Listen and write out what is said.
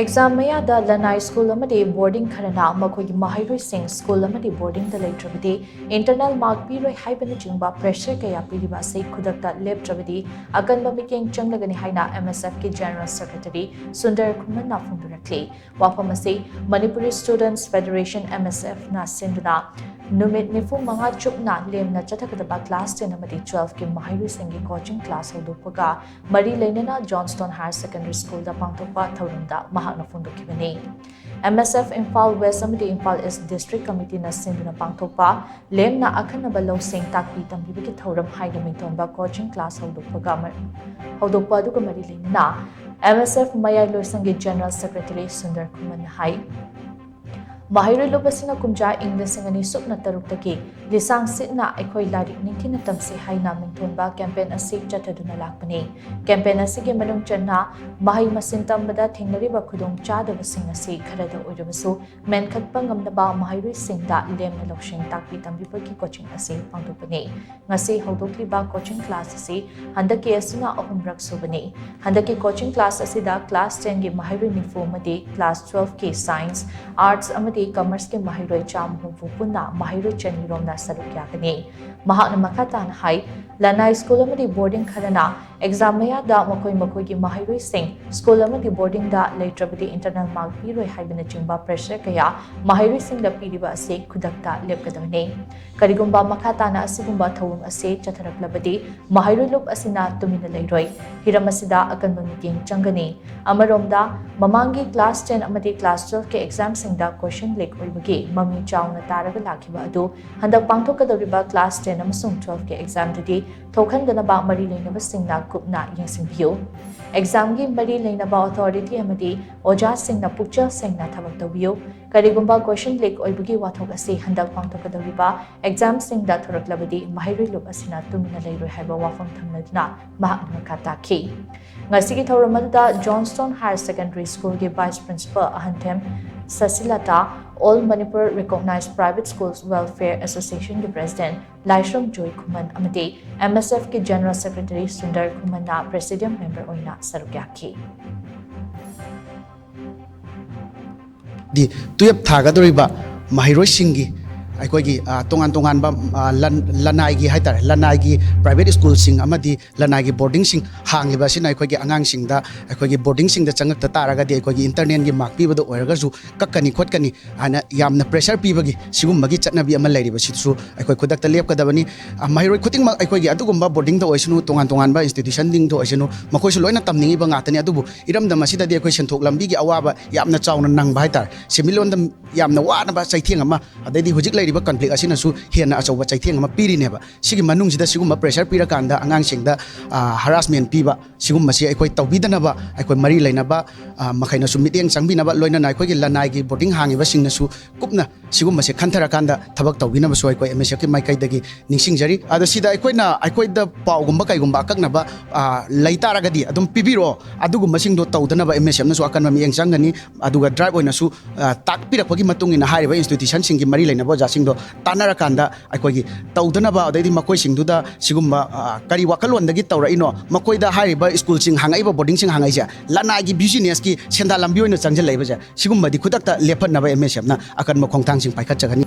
Exam mayada lannai school amadi boarding Kharana Makhoigi maheiroi sing school amadi boarding the Leitrabadi internal mark Piroi haibana chingba pressure kaya piriba se Khudakta Leptrabadi akanba mityeng changlagani haina MSF ki General Secretary Sundar Khuman na phongdorakli wafamase Manipuri Students Federation MSF na sinduna numit nifu manga chupna lemna chathakadaba class 10 amadi 12 ki maheiroi singi coaching class hodopaga mari leinana Johnston Higher Secondary School da pangthokpa thorumda mahakna phongdokibani MSF Imphal West amadi Imphal East District Committee na sinduna pangthokpa lemna akhanaba lawsing takpi tambibagi thorum haina mingtonba coaching class hodokpaga hodokpa aduga mari leinana MSF Mayai Loisangi General Secretary Sundar Khuman hai maheiroi lobasina kumja Englishingani supna taruktaki lisang sitna ekhoi larik ningthina tamsi haina mingthonba campaign asi chathaduna lakpani campaign asige manung channa mahai masin tambada thingnariba khudong chadabasing asi kharada oirabasu menkhatpa ngamnaba maheiroi singda lemna loksing takpi tambibagi coaching asi pangdopani ngasi hodokliba coaching class asi handaki asina ahumrak subani handaki coaching class asida class 10 gi maheiroi nifu madi class 12 ki science arts amadi commerce ke maheiroi cham humfu punna maheiroi chani romna saruk yakani mahakna makhatan hai lannai school amadi boarding Kharana exam mayada makhoigi maheiroi sing school amadi boarding da Leitrabadi internal mark Piroi haibana chingba pressure kaya maheiroi sing da piriba ase Khudakta Lepkadabani karigumba makhatana asigumba thawum ase chatharaklabadi maheiroi lup asina tumina leiroi hiramasida akanba mityeng changani amaromda mamangi class 10 amadi class 12 ke exam sing da question leak oibagi mami chawna taraga lakhiba adu handak pangthokadoriba class 10 amasung 12 ke exam dadi thokhandanaba mari leinaba singna kupna yengsingbiu exam gi mari leinaba authority amadi oja singna pukchal singna thabak tawbiu karigumba question leak oibagi wathok ase handak pangthokadoriba exam singda thoraklabadi maheiroi lup asina tumina leiroi haiba wafam thamnaduna mahakna khata khi ngasigi thoramada Johnston Higher Secondary School ge vice principal ahantem Sasilata All Manipur Recognized Private Schools Welfare Association के President Leitrabadi Joy Khuman amadi MSF के General Secretary Sundar Khuman na Presidium Member oina sarukyaki di tuyap thagadoriba maheiroi singi aikoigi tongan tongan ba lannai gi haitar lannai gi private school sing amadi lannai gi boarding sing hangliba sina aikoigi angang sing da aikoigi boarding sing da changak ta taraga di aikoigi internet gi mark pi bada oiraga su kakkani khotkani ana yamna pressure pi bagi sigum magi chatnabi ama lairiba situ aikoi khudakta lepkadabani maheiroi khuting ma aikoigi adugumba boarding da oisunu tongan tongan ba institution ding do oisunu makoi su loina tamningi ba ngatani adubu iramda masida di aikoi senthok lambi gi awaba yamna chawna nang ba haitar semilon da yamna wana ba chaitheng ama adai hojik riba conflict asina su hiana achoba chaitheng ama piri neba sigi manung sida siguma pressure pira kanda angang singda harassment piba sigum masi aikoi tawbidana ba aikoi mari lainaba makhaina su mityeng changbina ba loina na aikoi gi lannai gi boarding hangi ba singna su kupna sigum masi khanthara kanda thabak tawbina ba su aikoi MSF ki maikai dagi ningsing jari ada sida aikoi na aikoi da paugumba kaigumba akakna ba laitaraga di adum pibiro adugum masing do tawdana ba MSF na su akan mityeng changani aduga drive oina su takpirakpagi matungina hariba institution singi mari lainaba singdo tanara kanda aikoigi tawdana ba adai makoi singduda sigumba kari wakalon dagi tawra ino makoi da hariba school sing hangai ba boarding sing hangai ja lannai gi business ki senda lambi oina changjal laiba ja sigumba di Khudakta lephan na ba MSF na akan ma khongthang sing paikhat chagani